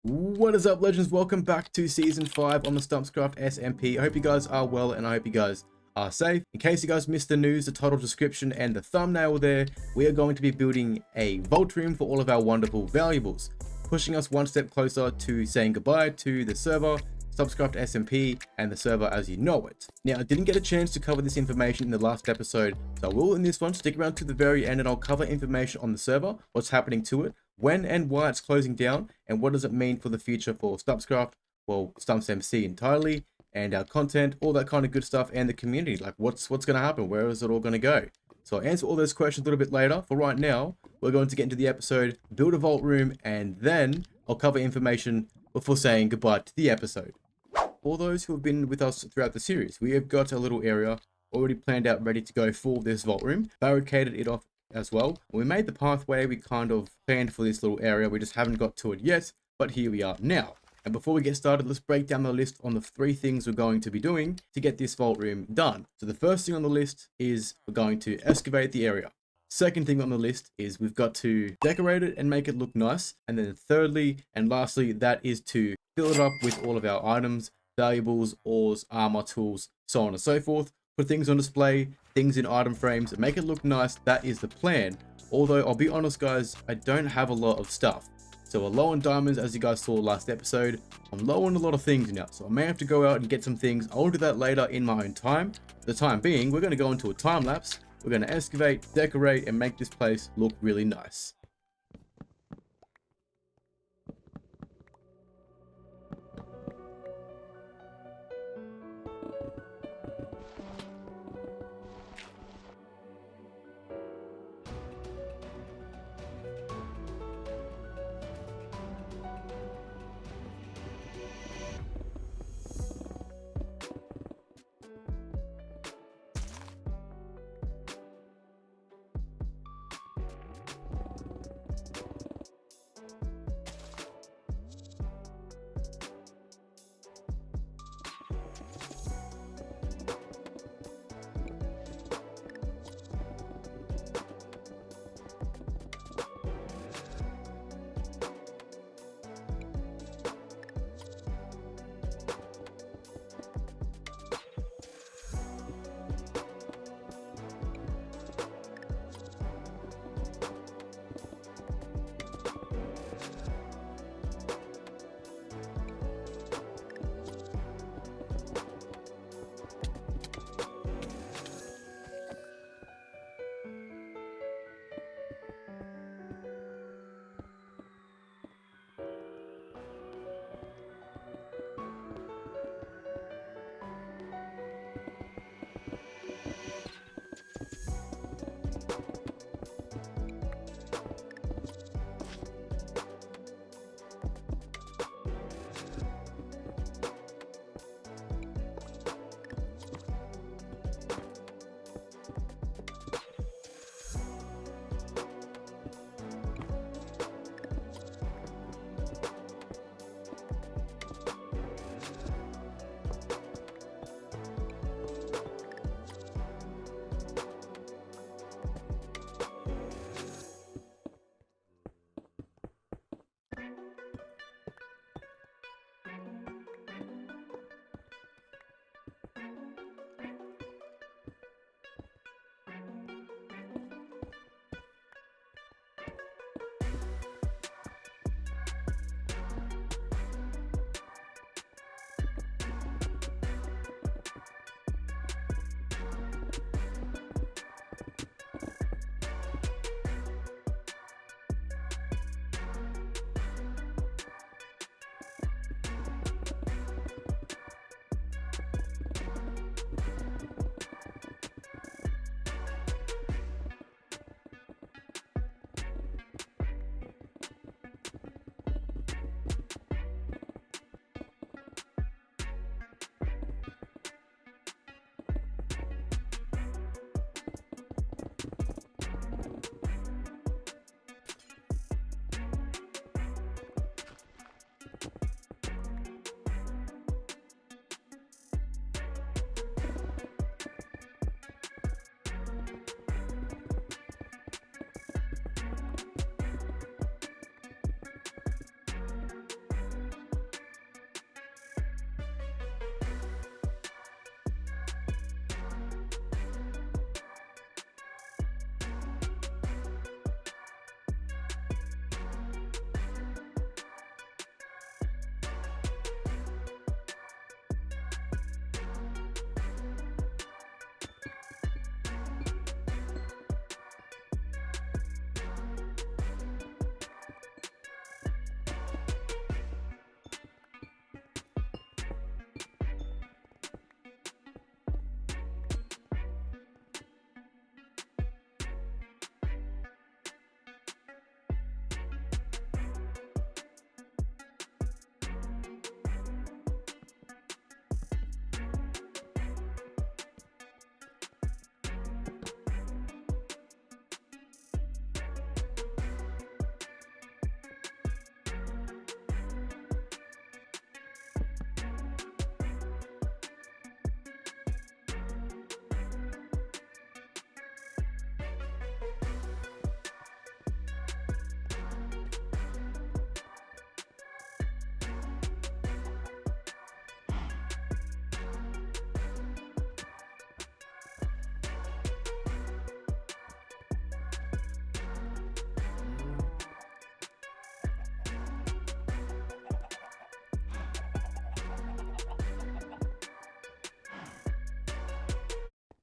What is up, legends? Welcome back to season 5 on the Stumpscraft SMP. I hope you guys are well and I hope you guys are safe. In case you guys missed the news, the title, description and the thumbnail there, we are going to be building a vault room for all of our wonderful valuables, pushing us one step closer to saying goodbye to the server, Stumpscraft SMP, and the server as you know it. Now, I didn't get a chance to cover this information in the last episode, so I will in this one. Stick around to the very end and I'll cover information on the server, what's happening to it, when and why it's closing down, and what does it mean for the future for Stumpscraft, well, StumpsMC entirely, and our content, all that kind of good stuff, and the community. Like, what's going to happen? Where is it all going to go? So I'll answer all those questions a little bit later. For right now, we're going to get into the episode, build a vault room, and then I'll cover information before saying goodbye to the episode. For those who have been with us throughout the series, we have got a little area already planned out, ready to go for this vault room, barricaded it off as well. When we made the pathway, we kind of planned for this little area. We just haven't got to it yet, but here we are now. And before we get started, let's break down the list on the 3 things we're going to be doing to get this vault room done. So the first thing on the list is we're going to excavate the area. Second thing on the list is we've got to decorate it and make it look nice. And then thirdly and lastly, that is to fill it up with all of our items, valuables, ores, armor, tools, so on and so forth. Put things on display, things in item frames, and make it look nice. That is the plan. Although, I'll be honest guys, I don't have a lot of stuff. So we're low on diamonds, as you guys saw last episode. I'm low on a lot of things now, so I may have to go out and get some things. I'll do that later in my own time. For the time being, we're going to go into a time lapse. We're going to excavate, decorate, and make this place look really nice.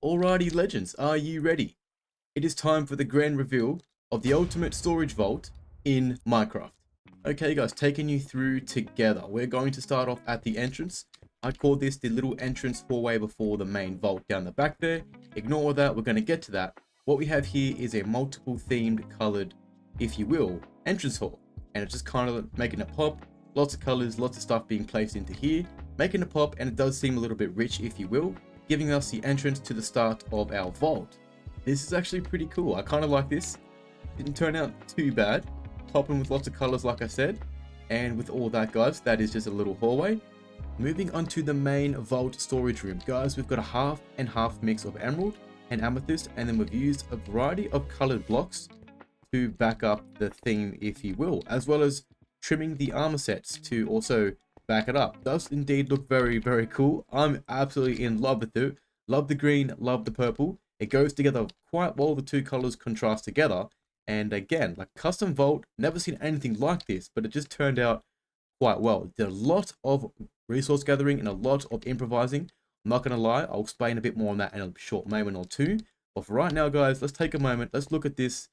Alrighty, legends, are you ready? It is time for the grand reveal of the ultimate storage vault in Minecraft. Okay guys, taking you through together. We're going to start off at the entrance. I call this the little entrance hallway before the main vault down the back there. Ignore all that, we're going to get to that. What we have here is a multiple themed colored, if you will, entrance hall. And it's just kind of making it pop. Lots of colors, lots of stuff being placed into here, making it pop, and it does seem a little bit rich, if you will, giving us the entrance to the start of our vault. This is actually pretty cool. I kind of like this. Didn't turn out too bad. Popping with lots of colors, like I said. And with all that, guys, that is just a little hallway. Moving on to the main vault storage room. Guys, we've got a half and half mix of emerald and amethyst, and then we've used a variety of colored blocks to back up the theme, if you will, as well as trimming the armor sets to also back it up. Does indeed look very, very cool. I'm absolutely in love with it. Love the green, love the purple. It goes together quite well. The two colors contrast together. And again, like custom vault, never seen anything like this, but it just turned out quite well. Did a lot of resource gathering and a lot of improvising. I'm not going to lie, I'll explain a bit more on that in a short moment or two. But for right now, guys, let's take a moment. Let's look at this.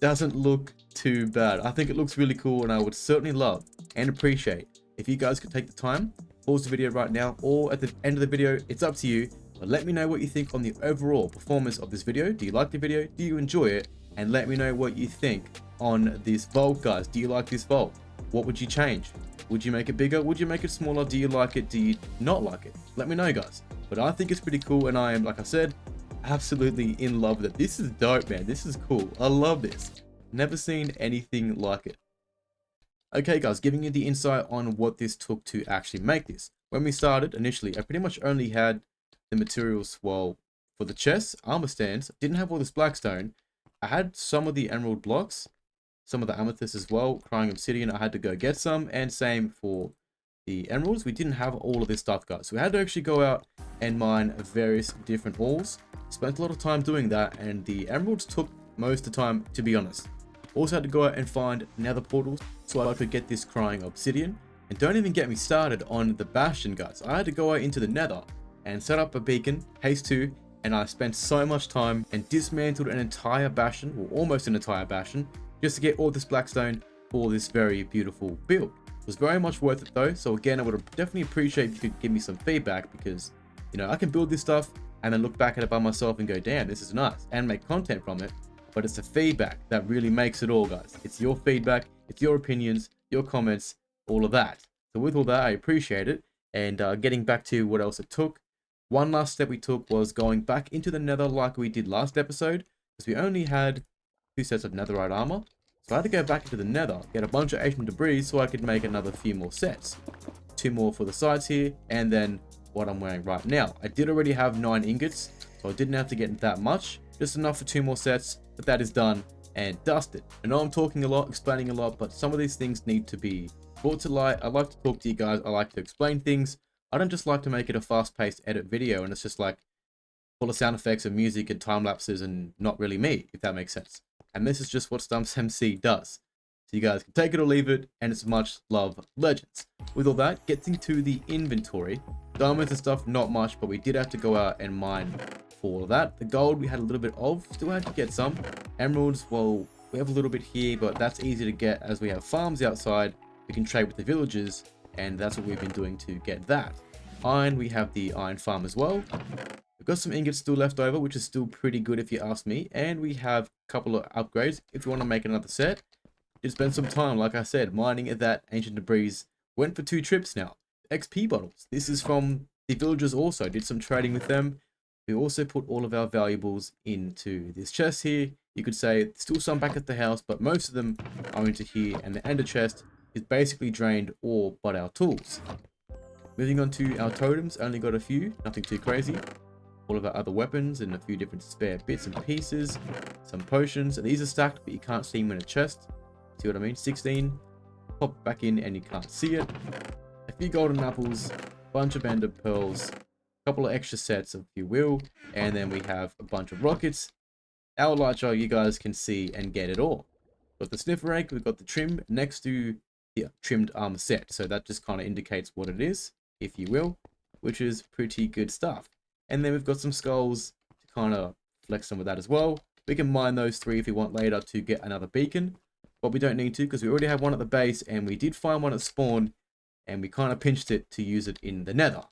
Doesn't look too bad. I think it looks really cool, and I would certainly love and appreciate if you guys could take the time, pause the video right now, or at the end of the video, it's up to you. But let me know what you think on the overall performance of this video. Do you like the video? Do you enjoy it? And let me know what you think on this vault, guys. Do you like this vault? What would you change? Would you make it bigger? Would you make it smaller? Do you like it? Do you not like it? Let me know, guys. But I think it's pretty cool, and I am, like I said, absolutely in love with it. This is dope, man. This is cool. I love this. Never seen anything like it. Okay, guys, giving you the insight on what this took to actually make this. When we started initially, I pretty much only had the materials, well, for the chests, armor stands. Didn't have all this blackstone. I had some of the emerald blocks, some of the amethyst as well, crying obsidian. I had to go get some, and same for the emeralds. We didn't have all of this stuff, guys. So we had to actually go out and mine various different ores. Spent a lot of time doing that, and the emeralds took most of the time, to be honest. Also had to go out and find nether portals so I could get this crying obsidian. And don't even get me started on the bastion, guys. I had to go out into the nether and set up a beacon, haste 2, and I spent so much time and dismantled an entire bastion, or almost an entire bastion, just to get all this blackstone for this very beautiful build. It was very much worth it though, so again, I would definitely appreciate if you could give me some feedback, because, you know, I can build this stuff and then look back at it by myself and go, damn, this is nice, and make content from it. But it's the feedback that really makes it all, guys. It's your feedback, it's your opinions, your comments, all of that. So with all that, I appreciate it. And getting back to what else it took, one last step we took was going back into the nether like we did last episode, because we only had 2 sets of netherite armor. So I had to go back into the nether, get a bunch of ancient debris so I could make another few more sets. 2 more for the sides here, and then what I'm wearing right now. I did already have 9 ingots, so I didn't have to get that much. Just enough for 2 more sets, but that is done and dusted. I know I'm talking a lot, explaining a lot, but some of these things need to be brought to light. I like to talk to you guys. I like to explain things. I don't just like to make it a fast-paced edit video and it's just like full of sound effects and music and time lapses and not really me, if that makes sense. And this is just what StumpsMC does. So you guys can take it or leave it, and it's much love, legends. With all that, getting to the inventory, diamonds and stuff, not much, but we did have to go out and mine for that. The gold we had a little bit of, still had to get some. Emeralds, well, we have a little bit here, but that's easy to get as we have farms outside. We can trade with the villagers, and that's what we've been doing to get that. Iron, we have the iron farm as well. We've got some ingots still left over, which is still pretty good if you ask me. And we have a couple of upgrades if you want to make another set. Did spend some time, like I said, mining that ancient debris. Went for 2 trips now. XP bottles. This is from the villagers also. Did some trading with them. We also put all of our valuables into this chest here. You could say still some back at the house, but most of them are into here. And the ender chest is basically drained all but our tools. Moving on to our totems. Only got a few. Nothing too crazy. All of our other weapons and a few different spare bits and pieces. Some potions. And these are stacked, but you can't see them in a chest. See what I mean? 16. Pop it back in and you can't see it. A few golden apples. Bunch of ender pearls. A couple of extra sets, if you will. And then we have a bunch of rockets. Our light jar, you guys can see and get it all. Got the sniffer rake. We've got the trim next to the trimmed armor set. So that just kind of indicates what it is, if you will. Which is pretty good stuff. And then we've got some skulls kind of flex some of that as well. We can mine those 3 if we want later to get another beacon, but we don't need to because we already have one at the base, and we did find one at spawn, and we kind of pinched it to use it in the nether.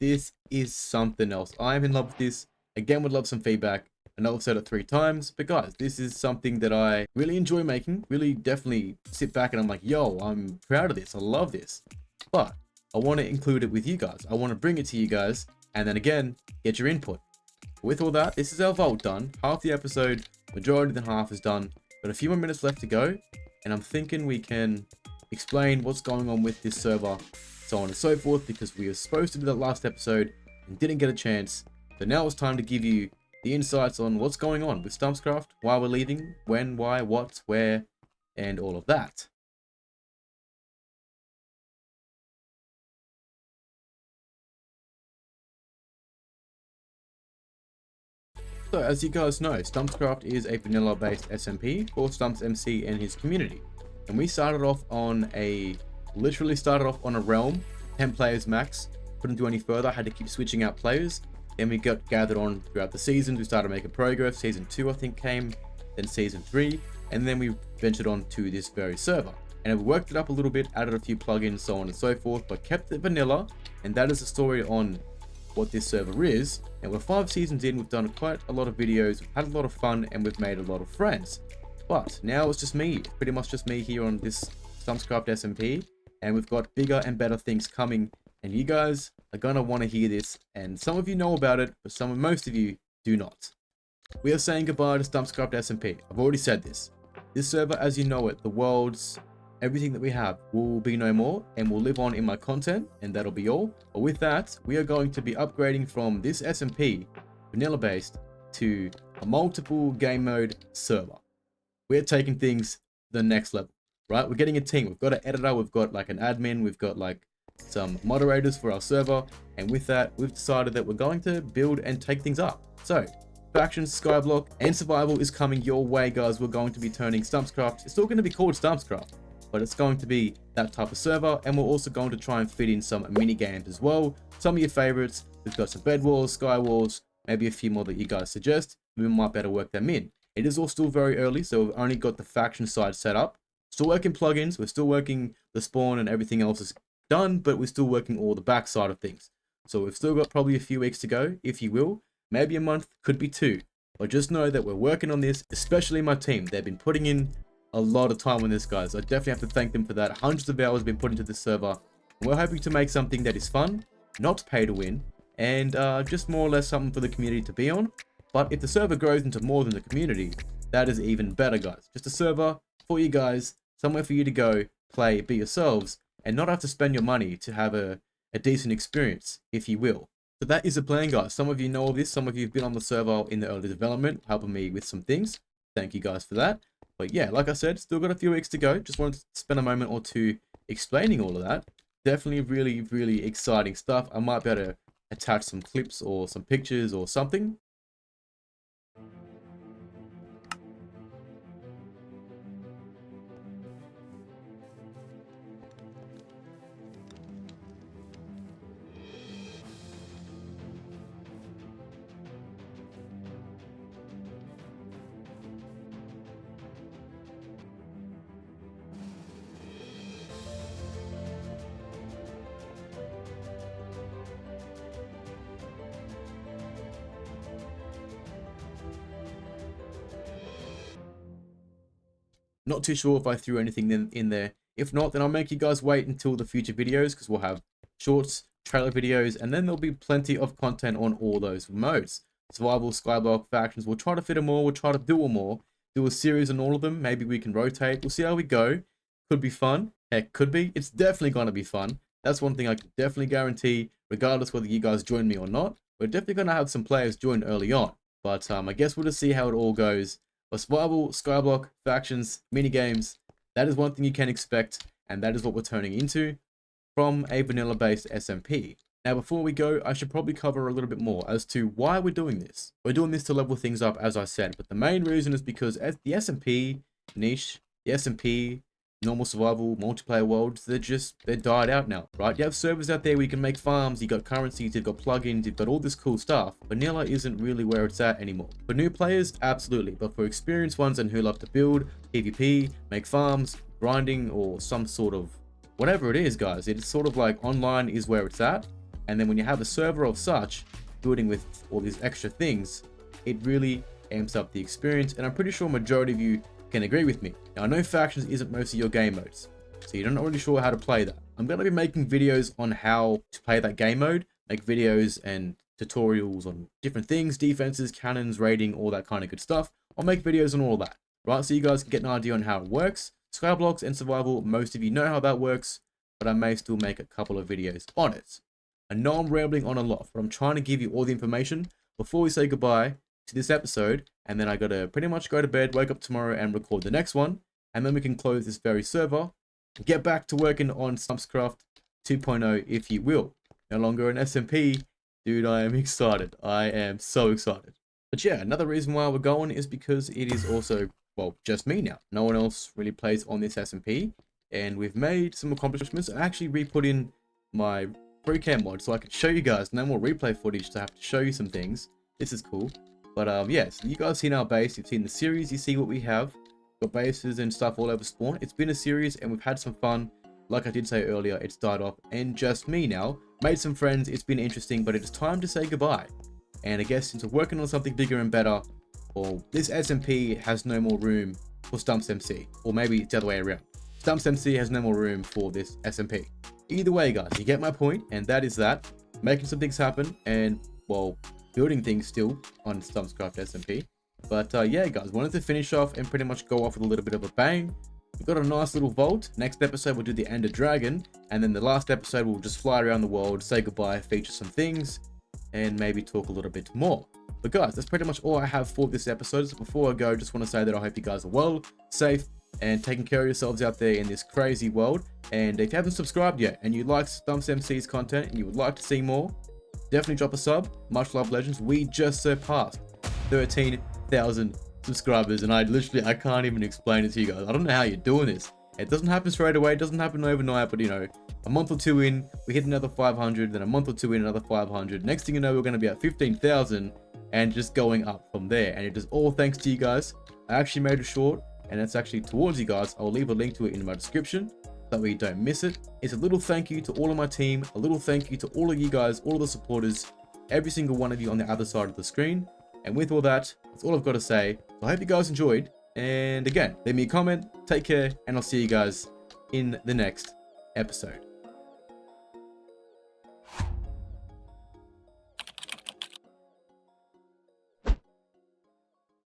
This is something else. I am in love with this. Again, would love some feedback. I know I've said it 3 times, but guys, this is something that I really enjoy making. Really definitely sit back and I'm like, yo, I'm proud of this. I love this. But I want to include it with you guys. I want to bring it to you guys. And then again, get your input. With all that, this is our vault done. Half the episode, majority than half is done. Got a few more minutes left to go. And I'm thinking we can explain what's going on with this server, so on and so forth, because we were supposed to do that last episode and didn't get a chance. So now it's time to give you the insights on what's going on with Stumpscraft, why we're leaving, when, why, what, where, and all of that. So as you guys know, Stumpscraft is a vanilla based SMP for StumpsMC and his community. And we started off on literally started off on a realm, 10 players max, couldn't do any further, had to keep switching out players. Then we got gathered on throughout the seasons, we started making progress, season 2 I think came, then season 3, and then we ventured on to this very server. And we worked it up a little bit, added a few plugins, so on and so forth, but kept it vanilla, and that is the story on what this server is. And we're 5 seasons in, we've done quite a lot of videos, we've had a lot of fun, and we've made a lot of friends. But now it's just me, pretty much just me here on this Stumpscraft SMP, and we've got bigger and better things coming, and you guys are gonna want to hear this, and some of you know about it, but most of you do not. We are saying goodbye to Stumpscraft SMP. I've already said this. This server as you know it, the world's, everything that we have will be no more and will live on in my content, and that'll be all. But with that, we are going to be upgrading from this SMP, vanilla based, to a multiple game mode server. We're taking things the next level, right? We're getting a team. We've got an editor, we've got like an admin, we've got like some moderators for our server, and with that, we've decided that we're going to build and take things up. So, factions, skyblock, and survival is coming your way, guys. We're going to be turning Stumpscraft. It's still going to be called Stumpscraft, but it's going to be that type of server, and we're also going to try and fit in some mini games as well. Some of your favorites. We've got some bed walls, sky walls, maybe a few more that you guys suggest. We might better work them in. It is all still very early, so we've only got the faction side set up. Still working plugins, we're still working the spawn and everything else is done, but we're still working all the back side of things. So we've still got probably a few weeks to go, if you will. Maybe a month, could be 2. But just know that we're working on this, especially my team. They've been putting in a lot of time on this, guys. I definitely have to thank them for that. Hundreds of hours have been put into this server. We're hoping to make something that is fun, not pay to win, and just more or less something for the community to be on. But if the server grows into more than the community, that is even better, guys. Just a server for you guys, somewhere for you to go, play, be yourselves, and not have to spend your money to have a decent experience, if you will. So that is the plan, guys. Some of you know of this, some of you have been on the server in the early development, helping me with some things. Thank you guys for that. But yeah, like I said, still got a few weeks to go. Just wanted to spend a moment or two explaining all of that. Definitely really, really exciting stuff. I might be able to attach some clips or some pictures or something. Not too sure if I threw anything in there. If not, then I'll make you guys wait until the future videos, because we'll have shorts, trailer videos, and then there'll be plenty of content on all those modes. Survival, skyblock, factions, we'll try to fit them all, we'll try to do them all. Do a series on all of them, maybe we can rotate, we'll see how we go. Could be fun, heck, could be. It's definitely going to be fun. That's one thing I can definitely guarantee, regardless whether you guys join me or not. We're definitely going to have some players join early on. But I guess we'll just see how it all goes. But survival, skyblock, factions, minigames, that is one thing you can expect, and that is what we're turning into from a vanilla-based SMP. Now, before we go, I should probably cover a little bit more as to why we're doing this. We're doing this to level things up, as I said, but the main reason is because as the SMP niche, the SMP normal survival multiplayer worlds, they're died out now, right? You have servers out there where you can make farms, you got currencies, you've got plugins, you've got all this cool stuff. Vanilla isn't really where it's at anymore. For new players, absolutely, but for experienced ones and who love to build, PvP, make farms, grinding, or some sort of whatever it is, guys, it's sort of like online is where it's at. And then when you have a server of such, building with all these extra things, it really amps up the experience, and I'm pretty sure majority of you can agree with me. Now, I know factions isn't most of your game modes, so you're not really sure how to play that. I'm going to be making videos on how to play that game mode, make videos and tutorials on different things, defenses, cannons, raiding, all that kind of good stuff. I'll make videos on all that, right? So you guys can get an idea on how it works. Skyblocks and survival, most of you know how that works, but I may still make a couple of videos on it. I know I'm rambling on a lot, but I'm trying to give you all the information before we say goodbye to this episode, and then I gotta pretty much go to bed, wake up tomorrow and record the next one, and then we can close this very server and get back to working on Stumpscraft 2.0, if you will. No longer an SMP. Dude, I am excited. I am so excited. But yeah, another reason why we're going is because it is also, well, just me now. No one else really plays on this SMP, and we've made some accomplishments. I actually re-put in my pre-cam mod so I could show you guys. No more replay footage to have to show you some things. This is cool. But yeah, so you guys seen our base, you've seen the series, you see what we have. Got bases and stuff all over spawn. It's been a series and we've had some fun. Like I did say earlier, it's died off and just me now. Made some friends, it's been interesting, but it's time to say goodbye. And I guess since we're working on something bigger and better, well, this SMP has no more room for StumpsMC. Or maybe it's the other way around. StumpsMC has no more room for this SMP. Either way, guys, you get my point, and that is that. Making some things happen, and, well, building things still on Stumpscraft SMP. But yeah, guys, wanted to finish off and pretty much go off with a little bit of a bang. We've got a nice little vault. Next episode, we'll do the Ender Dragon. And then the last episode, we'll just fly around the world, say goodbye, feature some things, and maybe talk a little bit more. But guys, that's pretty much all I have for this episode. So before I go, just want to say that I hope you guys are well, safe, and taking care of yourselves out there in this crazy world. And if you haven't subscribed yet and you like StumpsMC's content and you would like to see more, definitely drop a sub. Much love, legends. We just surpassed 13,000 subscribers, and I can't even explain it to you guys. I don't know how you're doing this. It doesn't happen straight away, it doesn't happen overnight, but you know, a month or two in, we hit another 500, then a month or two in, another 500. Next thing you know, we're going to be at 15,000 and just going up from there. And it is all thanks to you guys. I actually made a short, and it's actually towards you guys. I'll leave a link to it in my description, that way you don't miss it. It's a little thank you to all of my team, a little thank you to all of you guys, all of the supporters, every single one of you on the other side of the screen. And with all that, that's all I've got to say. So I hope you guys enjoyed. And again, leave me a comment, take care, and I'll see you guys in the next episode.